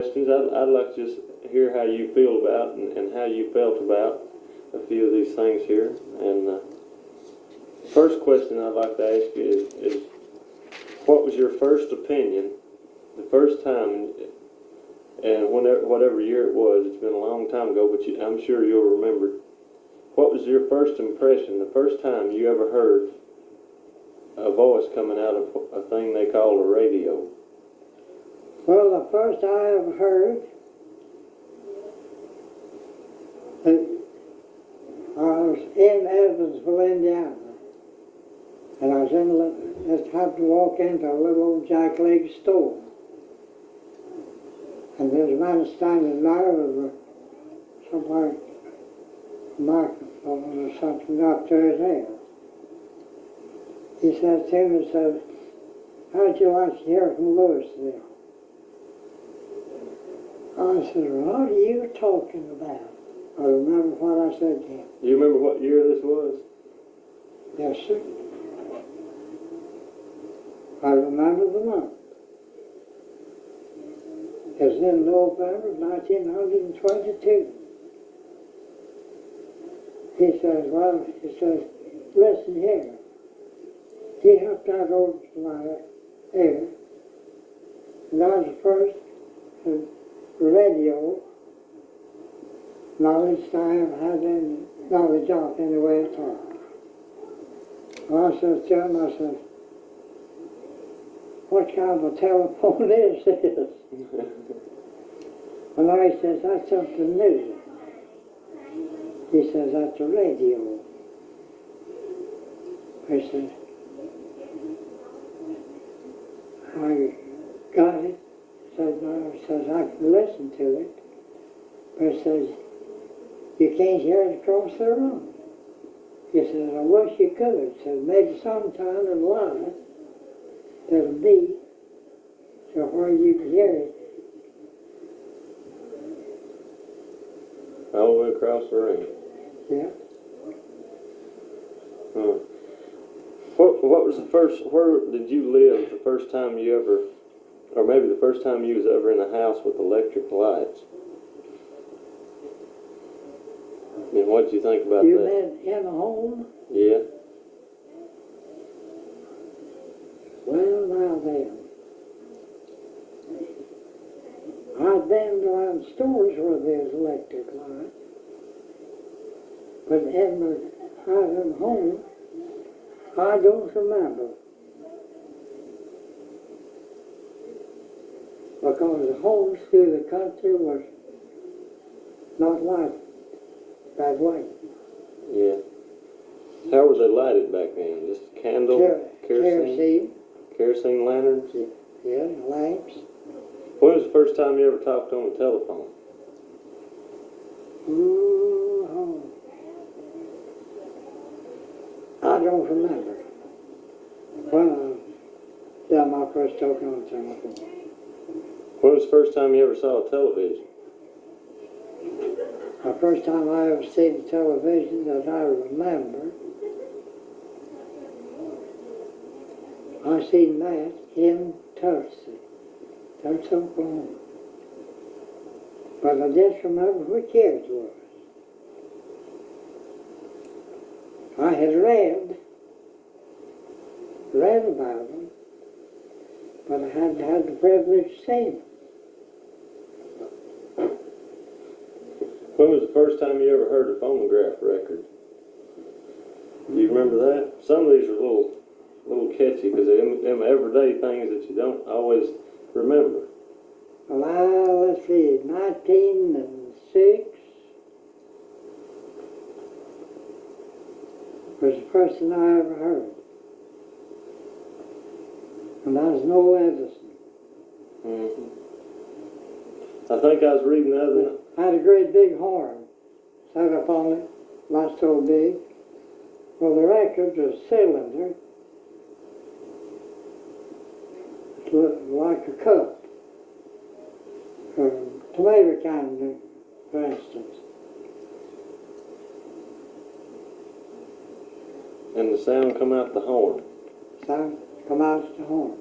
Questions. I'd like to just hear how you feel about and how you felt about a few of these things here. And first question I'd like to ask you is what was your first opinion the first time, and whatever year it was, it's been a long time ago, but I'm sure you'll remember. What was your first impression the first time you ever heard a voice coming out of a thing they call a radio? Well, the first I ever heard, I was in Evansville, Indiana, and I was just happened to walk into a little old jackleg store, and there's a man standing there with somewhere a microphone or something up to his head. He said to me, he said, "How'd you like to hear from Louisville?" I said, "What are you talking about?" I remember what I said to him. Do you remember what year this was? Yes, sir. I remember the month. It was in November of 1922. He says, "Listen here." He hooked that over to my ear, and that was the first radio knowledge I have had any knowledge of any way at all. Well, I said to him, I said, "What kind of a telephone is this?" And I says, "That's something new." He says, "That's a radio." I said, "I got it." Says, "I can listen to it." But it says, "You can't hear it across the room." He says, "I wish you could." Says, "Maybe sometime in life there'll be so where you can hear it." All the way across the room. Yeah. Huh. What was the first, where did you live the first time you ever, or maybe the first time you was ever in a house with electric lights? And what did you think about You that? meant in a home? Yeah. Well, now then. I've been around stores where there's electric light, but in my home, I don't remember. Because the homes through the country was not like that way. Yeah. How were they lighted back then? Just candle? Kerosene. Kerosene lanterns? Yeah, lamps. When was the first time you ever talked on the telephone? Oh, I don't remember. When I done my first talking on the telephone. When was the first time you ever saw a television? The first time I ever seen television that I remember, I seen that in Tulsa, Oklahoma. But I just remember which year it was. I had read about them, but I hadn't had the privilege to see them. When was the first time you ever heard a phonograph record? Do you remember that? Some of these are a little catchy because they're them everyday things that you don't always remember. Well, let's see, 1906 was the first thing I ever heard. And that was no Edison. Mm-hmm. I think I was reading the other. I had a great big horn set up on it, not so big. Well, the record was a cylinder. It looked like a cup. Tomato can, for instance. And the sound come out the horn. Sound come out the horn.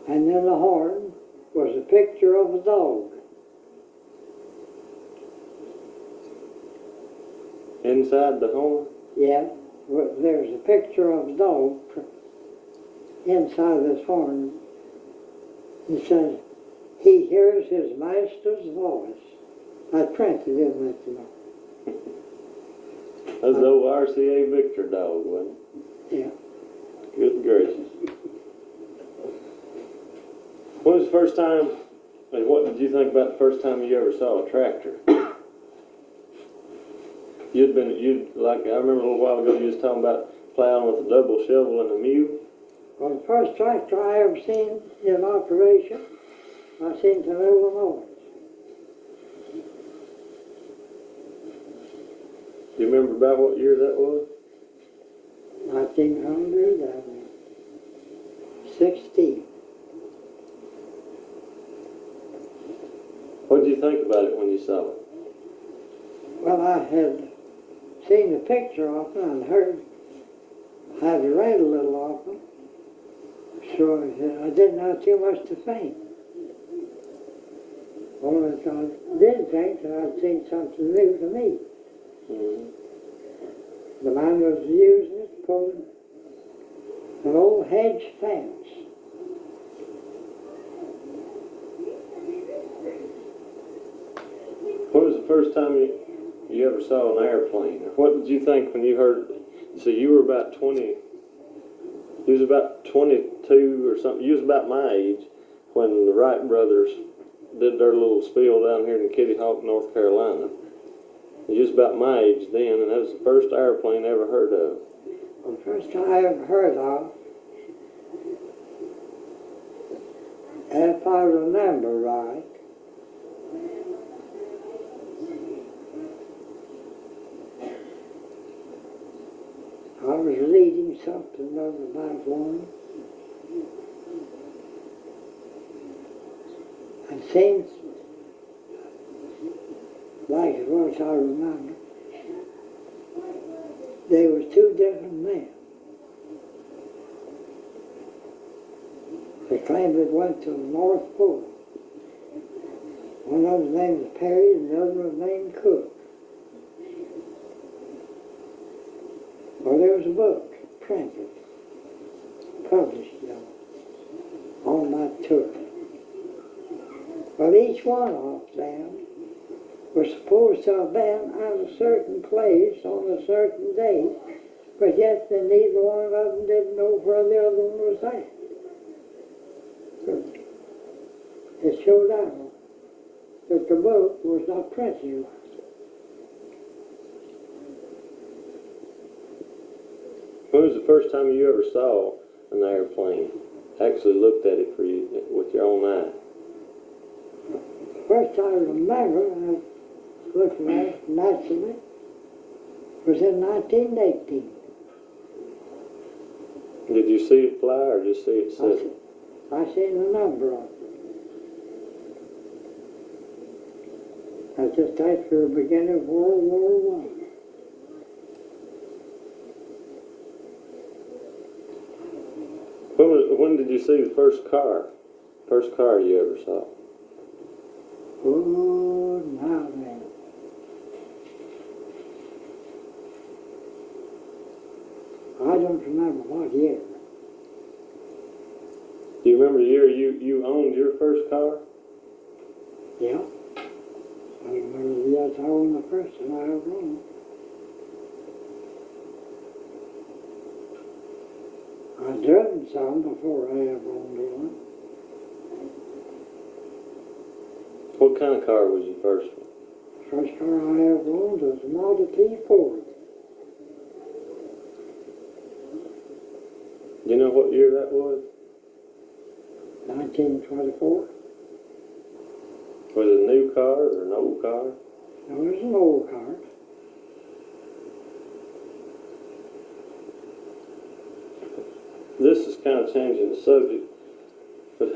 And then the horn was a picture of a dog. Inside the horn? Yeah, there's a picture of a dog inside this horn. It says, he hears his master's voice. I printed it, let you know. That's the old RCA Victor dog, wasn't it? Yeah. Good gracious. When was the first time, and what did you think about the first time you ever saw a tractor? I remember a little while ago you was talking about plowing with a double shovel and a mule. Well, the first tractor I ever seen in operation, I seen to Illinois. Do you remember about what year that was? 1916. What did you think about it when you saw it? Well, I had seen the picture of it and I had read a little of it, so I didn't have too much to think. Only I did think that I'd seen something new to me. Mm-hmm. The man was using it, pulling an old hedge fence. When was the first time you ever saw an airplane? What did you think when you heard? So you were about 20. You was about 22 or something. You was about my age when the Wright brothers did their little spiel down here in Kitty Hawk, North Carolina. You was about my age then, and that was the first airplane I ever heard of. Well, the first time I ever heard of, if I remember right, I was reading something about one, and seems like as well as I remember, they were two different men. They claimed it went to the North Pole. One of them was named Perry and the other was named Cook. Well, there was a book printed, published, on that tour. Well, each one of them was supposed to have been at a certain place on a certain date, but yet neither one of them didn't know where the other one was at. It showed out that the book was not printed right. When was the first time you ever saw an airplane? Actually looked at it for you with your own eye? First I remember looking at it naturally was in 1918. Did you see it fly or just see it sit? I seen the number of it. That's just after the beginning of World War I. When did you see the first car? First car you ever saw? Oh, now then. I don't remember what year. Do you remember the year you owned your first car? Yeah. I remember the year I owned the first one I ever owned. I'd driven some before I ever owned one. What kind of car was your first one? First car I ever owned was a Model T Ford. Do you know what year that was? 1924. Was it a new car or an old car? It was an old car. This is kind of changing the subject, but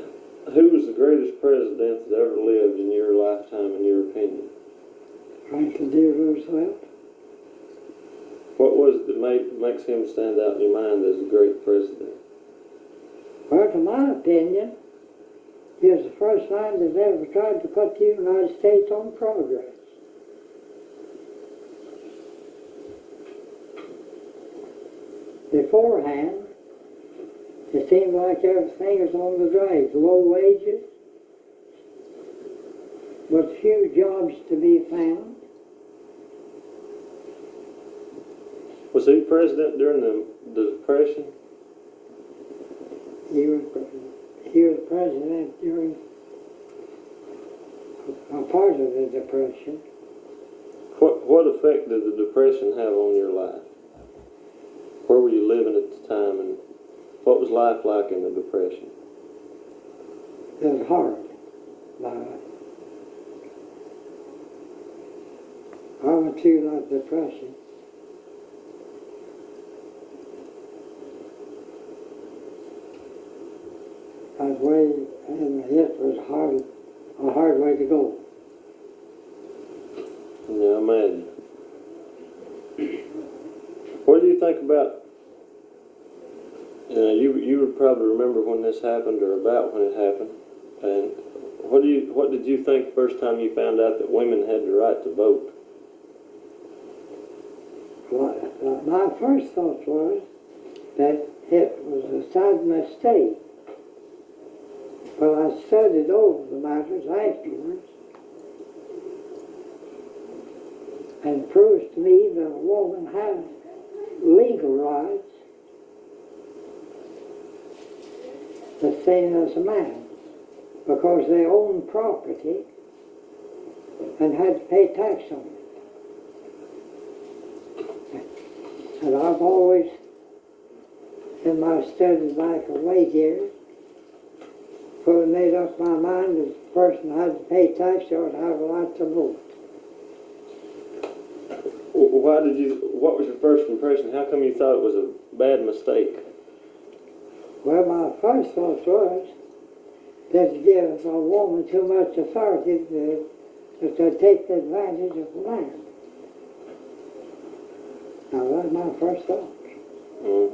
who was the greatest president that ever lived in your lifetime, in your opinion? Franklin D. Roosevelt. What was it that makes him stand out in your mind as a great president? Well, to my opinion, He was the first man that ever tried to put the United States on progress. Beforehand, it seemed like everything was on the drive. Low wages, but few jobs to be found. Was he president during the Depression? He was president during a part of the Depression. What effect did the Depression have on your life? Where were you living at the time, and what was life like in the Depression? It was hard. I went through that Depression. That way, and it was a hard way to go. Yeah, I imagine. What do you think about, you would probably remember when this happened or about when it happened, and what did you think the first time you found out that women had the right to vote? Well, my first thought was that it was a sad mistake. But I studied over the matters afterwards, and it proves to me that a woman has legal rights the same as a man, because they own property and had to pay tax on it. And I've always, in my studies back of late years, fully made up my mind that the person had to pay tax, they would have a right to vote. What was your first impression? How come you thought it was a bad mistake? Well, my first thought was that it gives a woman too much authority to take advantage of a man. Now, that's my first thought. Mm.